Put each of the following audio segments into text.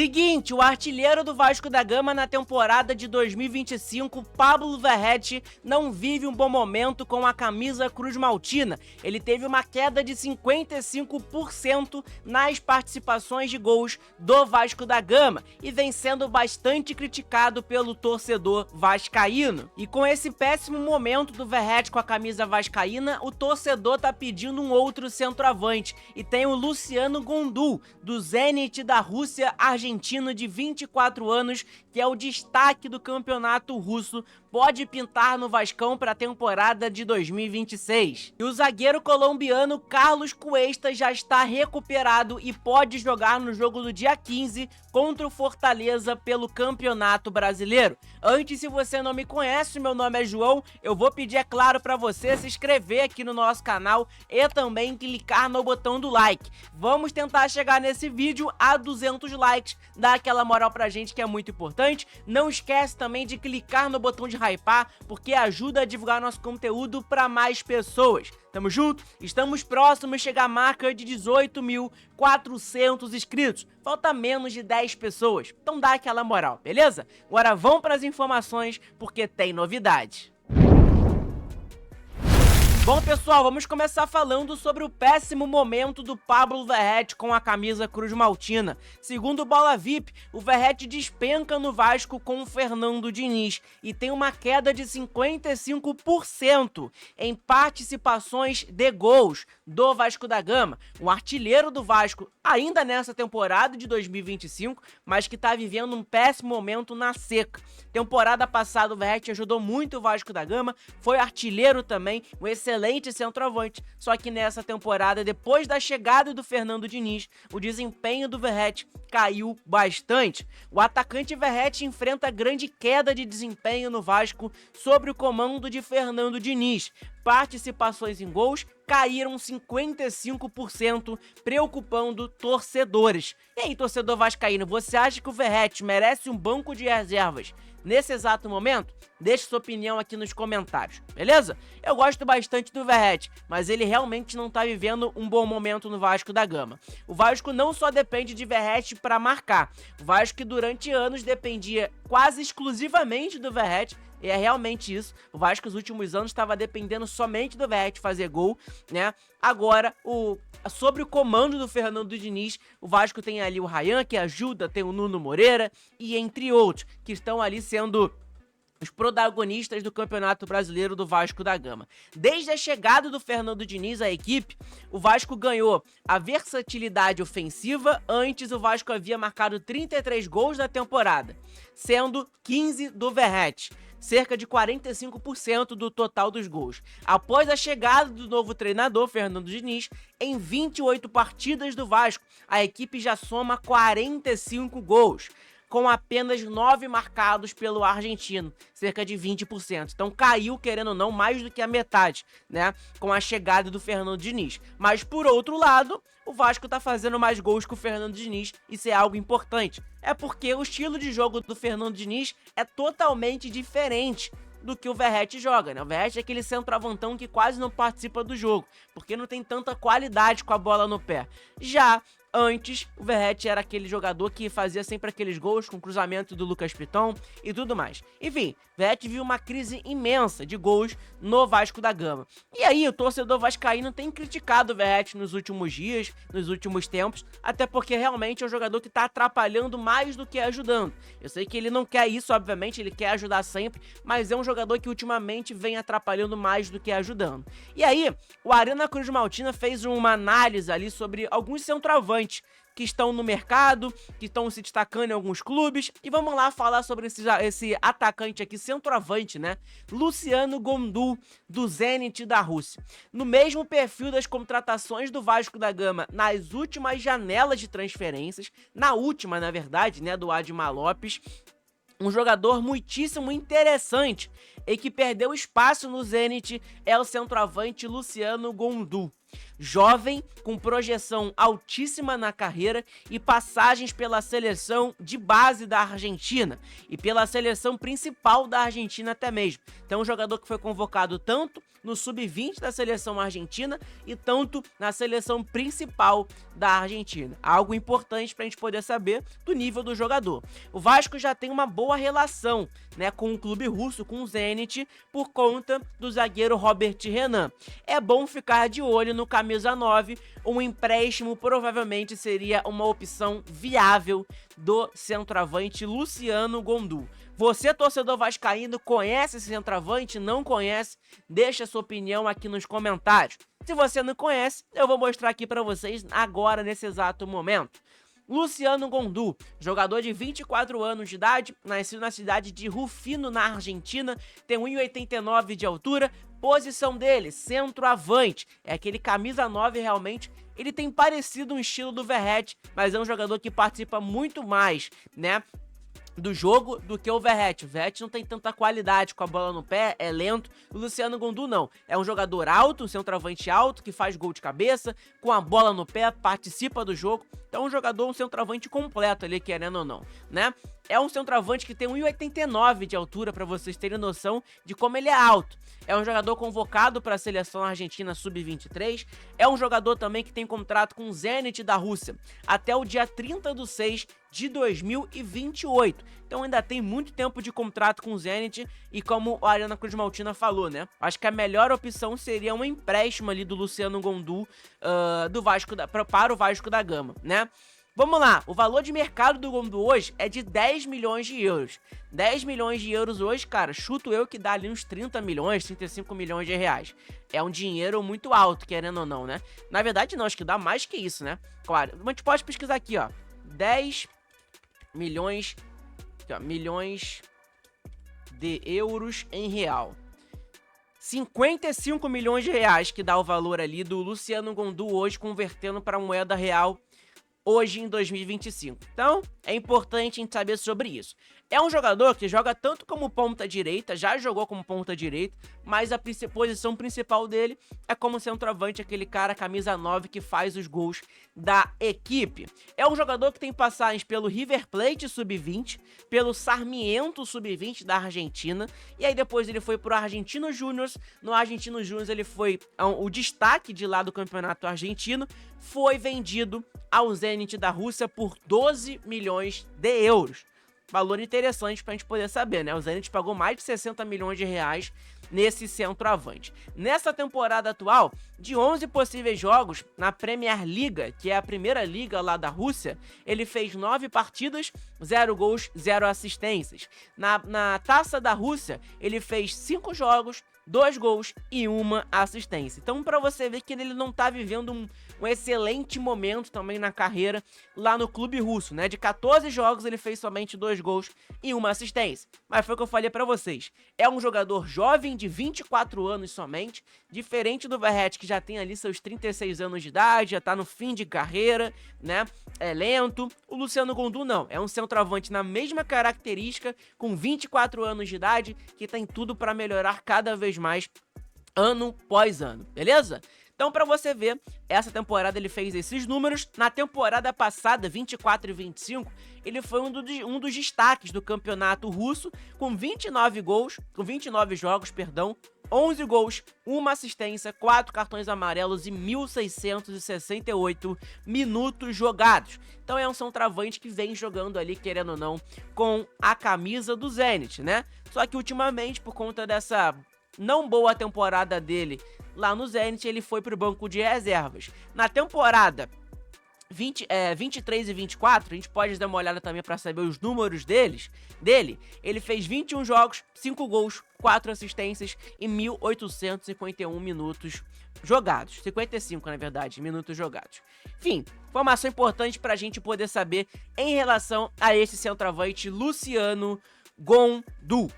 Seguinte, o artilheiro do Vasco da Gama na temporada de 2025, Pablo Verratti, não vive um bom momento com a camisa cruz-maltina. Ele teve uma queda de 55% nas participações de gols do Vasco da Gama e vem sendo bastante criticado pelo torcedor vascaíno. E com esse péssimo momento do Verratti com a camisa vascaína, o torcedor tá pedindo um outro centroavante e tem o Luciano Gondul, do Zenit da Rússia, argentino de 24 anos, que é o destaque do campeonato russo, pode pintar no Vascão para a temporada de 2026. E o zagueiro colombiano Carlos Cuesta já está recuperado e pode jogar no jogo do dia 15 contra o Fortaleza pelo Campeonato Brasileiro. Antes, se você não me conhece, meu nome é João, eu vou pedir, é claro, para você se inscrever aqui no nosso canal e também clicar no botão do like. Vamos tentar chegar nesse vídeo a 200 likes, dá aquela moral pra gente que é muito importante. Não esquece também de clicar no botão de hypar, porque ajuda a divulgar nosso conteúdo para mais pessoas. Tamo junto? Estamos próximos de chegar à marca de 18.400 inscritos. Falta menos de 10 pessoas, então dá aquela moral, beleza? Agora vamos para as informações, porque tem novidade. Bom, pessoal, vamos começar falando sobre o péssimo momento do Pablo Verratti com a camisa cruz-maltina. Segundo o Bola VIP, o Verratti despenca no Vasco com o Fernando Diniz e tem uma queda de 55% em participações de gols do Vasco da Gama. O artilheiro do Vasco ainda nessa temporada de 2025, mas que está vivendo um péssimo momento na seca. Temporada passada o Verratti ajudou muito o Vasco da Gama, foi artilheiro também, um excelente centroavante, só que nessa temporada, depois da chegada do Fernando Diniz, o desempenho do Verratti caiu bastante. O atacante Verratti enfrenta grande queda de desempenho no Vasco sob o comando de Fernando Diniz. Participações em gols caíram 55%, preocupando torcedores. E aí, torcedor vascaíno, você acha que o Verratti merece um banco de reservas nesse exato momento? Deixe sua opinião aqui nos comentários, beleza? Eu gosto bastante do Verratti, mas ele realmente não tá vivendo um bom momento no Vasco da Gama. O Vasco não só depende de Verratti para marcar, o Vasco que durante anos dependia quase exclusivamente do Verratti, e é realmente isso. O Vasco nos últimos anos estava dependendo somente do Verratti fazer gol, né? Agora, sobre o comando do Fernando Diniz, o Vasco tem ali o Ryan, que ajuda, tem o Nuno Moreira, e entre outros, que estão ali sendo os protagonistas do Campeonato Brasileiro do Vasco da Gama. Desde a chegada do Fernando Diniz à equipe, o Vasco ganhou a versatilidade ofensiva. Antes, o Vasco havia marcado 33 gols na temporada, sendo 15 do Verratti, cerca de 45% do total dos gols. Após a chegada do novo treinador, Fernando Diniz, em 28 partidas do Vasco, a equipe já soma 45 gols, com apenas 9 marcados pelo argentino, cerca de 20%. Então caiu, querendo ou não, mais do que a metade, né, com a chegada do Fernando Diniz. Mas, por outro lado, o Vasco tá fazendo mais gols que o Fernando Diniz, isso é algo importante. É porque o estilo de jogo do Fernando Diniz é totalmente diferente do que o Verratti joga, né? O Verratti é aquele centroavantão que quase não participa do jogo, porque não tem tanta qualidade com a bola no pé. Já antes, o Verratti era aquele jogador que fazia sempre aqueles gols com cruzamento do Lucas Piton e tudo mais. Enfim, Verratti viu uma crise imensa de gols no Vasco da Gama. E aí, o torcedor vascaíno tem criticado o Verratti nos últimos dias, nos últimos tempos, até porque realmente é um jogador que tá atrapalhando mais do que ajudando. Eu sei que ele não quer isso, obviamente, ele quer ajudar sempre, mas é um jogador que ultimamente vem atrapalhando mais do que ajudando. E aí, o Arena Cruz-Maltina fez uma análise ali sobre alguns centroavantes que estão no mercado, que estão se destacando em alguns clubes, e vamos lá falar sobre esse atacante aqui, centroavante, né? Luciano Gondul, do Zenit da Rússia. No mesmo perfil das contratações do Vasco da Gama nas últimas janelas de transferências, na última, na verdade, né, do Admar Lopes, um jogador muitíssimo interessante e que perdeu espaço no Zenit é o centroavante Luciano Gondul. Jovem, com projeção altíssima na carreira e passagens pela seleção de base da Argentina e pela seleção principal da Argentina até mesmo. Então, um jogador que foi convocado tanto no sub-20 da seleção argentina e tanto na seleção principal da Argentina. Algo importante para a gente poder saber do nível do jogador. O Vasco já tem uma boa relação, né, com o clube russo, com o Zenit, por conta do zagueiro Robert Renan. É bom ficar de olho no camisa 9, um empréstimo provavelmente seria uma opção viável do centroavante Luciano Gondú. Você, torcedor vascaíno, conhece esse centroavante? Não conhece? Deixa sua opinião aqui nos comentários. Se você não conhece, eu vou mostrar aqui para vocês agora, nesse exato momento. Luciano Gondú, jogador de 24 anos de idade, nascido na cidade de Rufino, na Argentina, tem 1,89 de altura, posição dele, centroavante, é aquele camisa 9 realmente. Ele tem parecido um estilo do Verratti, mas é um jogador que participa muito mais, né, do jogo do que o Verratti. O Verratti não tem tanta qualidade com a bola no pé, é lento. O Luciano Gondú não. É um jogador alto, um centroavante alto, que faz gol de cabeça, com a bola no pé, participa do jogo. Então é um jogador, um centroavante completo ali, querendo ou não, né? É um centroavante que tem 1,89 de altura, para vocês terem noção de como ele é alto. É um jogador convocado para a seleção argentina sub-23. É um jogador também que tem contrato com o Zenit da Rússia até o dia 30/6 de 2028. Então ainda tem muito tempo de contrato com o Zenit e como a Ariana Cruz Maltina falou, né? Acho que a melhor opção seria um empréstimo ali do Luciano Gondú do Vasco para o Vasco da Gama, né? Vamos lá, o valor de mercado do Gondú hoje é de 10 milhões de euros. 10 milhões de euros hoje, cara, chuto eu que dá ali uns 30 milhões, 35 milhões de reais. É um dinheiro muito alto, querendo ou não, né? Na verdade não, acho que dá mais que isso, né? Claro, a gente pode pesquisar aqui, ó. 10 milhões, aqui, ó, milhões de euros em real. 55 milhões de reais que dá o valor ali do Luciano Gondú hoje, convertendo para moeda real hoje em 2025. Então, é importante a gente saber sobre isso. É um jogador que joga tanto como ponta direita, já jogou como ponta direita, mas a posição principal dele é como centroavante, aquele cara camisa 9 que faz os gols da equipe. É um jogador que tem passagens pelo River Plate sub-20, pelo Sarmiento sub-20 da Argentina, e aí depois ele foi pro Argentinos Júnior. No Argentinos Júnior ele foi o destaque de lá do campeonato argentino, foi vendido ao Zenit da Rússia por 12 milhões de euros. Valor interessante pra gente poder saber, né? O Zenit pagou mais de 60 milhões de reais nesse centroavante. Nessa temporada atual, de 11 possíveis jogos na Premier Liga, que é a primeira liga lá da Rússia, ele fez 9 partidas, 0 gols, 0 assistências. Na Taça da Rússia, ele fez 5 jogos, 2 gols e 1 assistência. Então, para você ver que ele não tá vivendo um excelente momento também na carreira lá no clube russo, né? De 14 jogos ele fez somente 2 gols e 1 assistência. Mas foi o que eu falei para vocês. É um jogador jovem de 24 anos somente, diferente do Verratti, que já tem ali seus 36 anos de idade, já tá no fim de carreira, né? É lento. O Luciano Gondú não, é um centroavante na mesma característica, com 24 anos de idade, que tem tudo para melhorar cada vez mais ano após ano, beleza? Então, pra você ver, essa temporada ele fez esses números. Na temporada passada, 24 e 25, ele foi um dos destaques do campeonato russo, com 29 gols, com 29 jogos, 11 gols, 1 assistência, 4 cartões amarelos e 1.668 minutos jogados. Então é um centroavante que vem jogando ali, querendo ou não, com a camisa do Zenit, né? Só que ultimamente, por conta dessa não boa temporada dele lá no Zenit, ele foi pro banco de reservas. Na temporada 23 e 24, a gente pode dar uma olhada também para saber os números dele. Ele fez 21 jogos, 5 gols, 4 assistências e 1.851 minutos jogados. 55, na verdade, minutos jogados. Enfim, informação importante pra gente poder saber em relação a esse centroavante Luciano Gondú.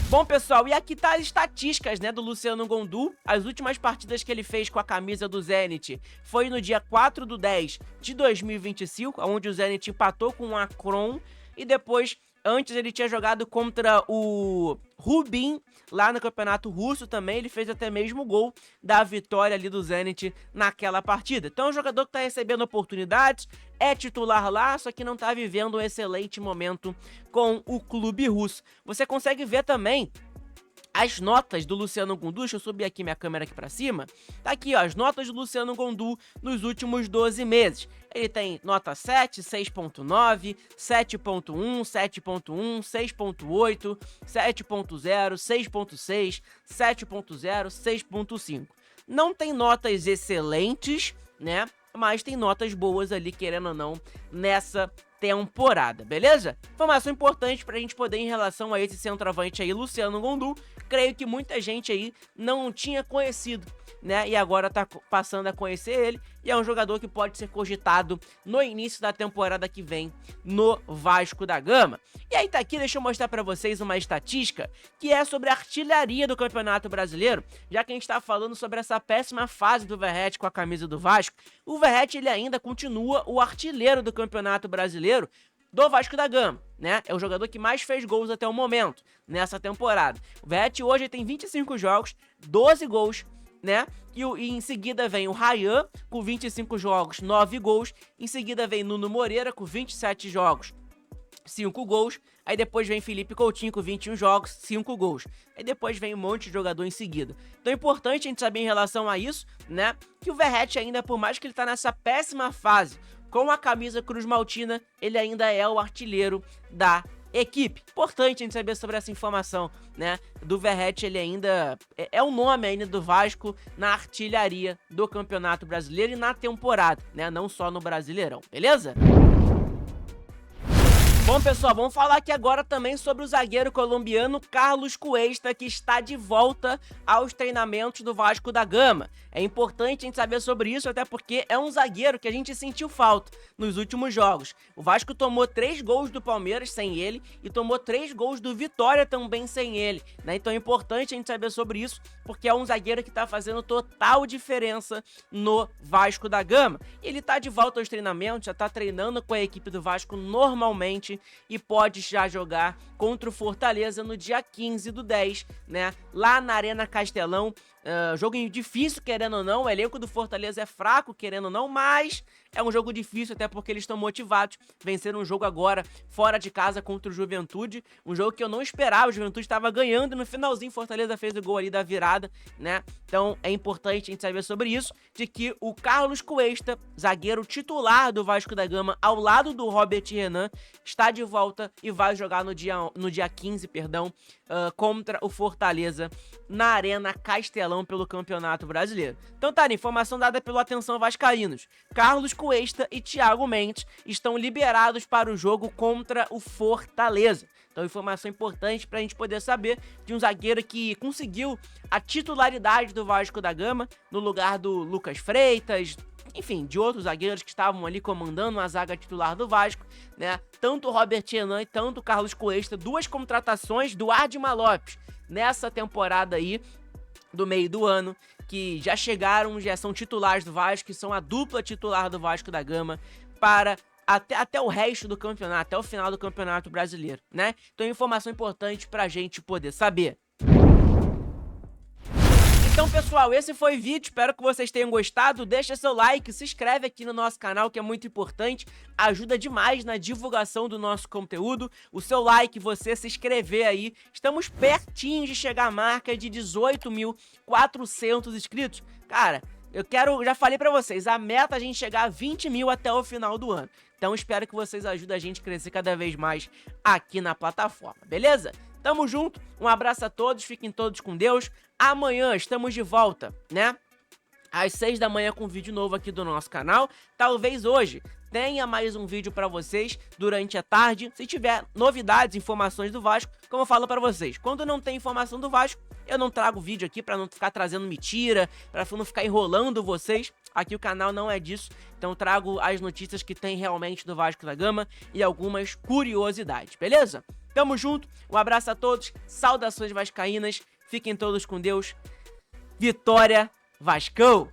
Bom, pessoal, e aqui tá as estatísticas, né, do Luciano Gondú. As últimas partidas que ele fez com a camisa do Zenit foi no dia 4/10 de 2025, onde o Zenit empatou com o Akron, e depois, antes ele tinha jogado contra o Rubin, lá no campeonato russo também. Ele fez até mesmo o gol da vitória ali do Zenit naquela partida. Então é um jogador que tá recebendo oportunidades, é titular lá, só que não tá vivendo um excelente momento com o clube russo. Você consegue ver também as notas do Luciano Gondú, deixa eu subir aqui minha câmera aqui pra cima, tá aqui, ó, as notas do Luciano Gondú nos últimos 12 meses. Ele tem nota 7, 6.9, 7.1, 7.1, 6.8, 7.0, 6.6, 7.0, 6.5. Não tem notas excelentes, né? Mas tem notas boas ali, querendo ou não, nessa temporada, beleza? Informação importante pra gente poder em relação a esse centroavante aí, Luciano Gondú. Creio que muita gente aí não tinha conhecido, né? E agora tá passando a conhecer ele. E é um jogador que pode ser cogitado no início da temporada que vem no Vasco da Gama. E aí tá aqui, deixa eu mostrar pra vocês uma estatística que é sobre a artilharia do Campeonato Brasileiro, já que a gente tá falando sobre essa péssima fase do Verratti com a camisa do Vasco. O Verratti, ele ainda continua o artilheiro do Campeonato Brasileiro do Vasco da Gama, né? É o jogador que mais fez gols até o momento, nessa temporada. O Verratti hoje tem 25 jogos, 12 gols, né? E em seguida vem o Ryan, com 25 jogos, 9 gols. Em seguida vem Nuno Moreira, com 27 jogos, 5 gols. Aí depois vem Felipe Coutinho com 21 jogos, 5 gols. Aí depois vem um monte de jogador em seguida. Então é importante a gente saber em relação a isso, né? Que o Verratti ainda, por mais que ele tá nessa péssima fase, com a camisa Cruz Maltina, ele ainda é o artilheiro da equipe. Importante a gente saber sobre essa informação, né? Do Verratti, ele ainda é o nome ainda do Vasco na artilharia do Campeonato Brasileiro e na temporada, né? Não só no Brasileirão, beleza? Bom, pessoal, vamos falar aqui agora também sobre o zagueiro colombiano Carlos Cuesta, que está de volta aos treinamentos do Vasco da Gama. É importante a gente saber sobre isso, até porque é um zagueiro que a gente sentiu falta nos últimos jogos. O Vasco tomou 3 gols do Palmeiras sem ele e tomou 3 gols do Vitória também sem ele, né? Então é importante a gente saber sobre isso, porque é um zagueiro que está fazendo total diferença no Vasco da Gama. Ele está de volta aos treinamentos, já está treinando com a equipe do Vasco normalmente, e pode já jogar contra o Fortaleza no dia 15 do 10, né? Lá na Arena Castelão. Jogo difícil, querendo ou não. O elenco do Fortaleza é fraco, querendo ou não, mas é um jogo difícil, até porque eles estão motivados. Venceram um jogo agora fora de casa contra o Juventude, um jogo que eu não esperava. O Juventude estava ganhando e no finalzinho Fortaleza fez o gol ali da virada, né? Então é importante a gente saber sobre isso, de que o Carlos Cuesta, zagueiro titular do Vasco da Gama, ao lado do Robert Renan, está de volta e vai jogar no dia 15, contra o Fortaleza na Arena Castelão pelo Campeonato Brasileiro. Então tá, informação dada pelo Atenção Vascaínos. Carlos Cuesta e Thiago Mendes estão liberados para o jogo contra o Fortaleza. Então informação importante pra gente poder saber de um zagueiro que conseguiu a titularidade do Vasco da Gama no lugar do Lucas Freitas, enfim, de outros zagueiros que estavam ali comandando a zaga titular do Vasco, né? Tanto o Robert Renan e tanto o Carlos Cuesta, 2 contratações do Admar Lopes nessa temporada aí do meio do ano, que já chegaram, já são titulares do Vasco, que são a dupla titular do Vasco da Gama para até o resto do campeonato, até o final do Campeonato Brasileiro, né? Então informação importante pra gente poder saber. Então, pessoal, esse foi o vídeo, espero que vocês tenham gostado. Deixa seu like, se inscreve aqui no nosso canal, que é muito importante, ajuda demais na divulgação do nosso conteúdo. O seu like, você se inscrever aí, estamos pertinho de chegar à marca de 18.400 inscritos. Cara, já falei pra vocês, a meta é a gente chegar a 20 mil até o final do ano. Então, espero que vocês ajudem a gente a crescer cada vez mais aqui na plataforma, beleza? Tamo junto, um abraço a todos, fiquem todos com Deus. Amanhã estamos de volta, né? Às 6 da manhã com vídeo novo aqui do nosso canal. Talvez hoje tenha mais um vídeo pra vocês durante a tarde. Se tiver novidades, informações do Vasco, como eu falo pra vocês, quando não tem informação do Vasco, eu não trago vídeo aqui pra não ficar trazendo mentira, pra não ficar enrolando vocês. Aqui o canal não é disso, então trago as notícias que tem realmente do Vasco da Gama e algumas curiosidades, beleza? Tamo junto, um abraço a todos, saudações vascaínas, fiquem todos com Deus, Vitória Vascão!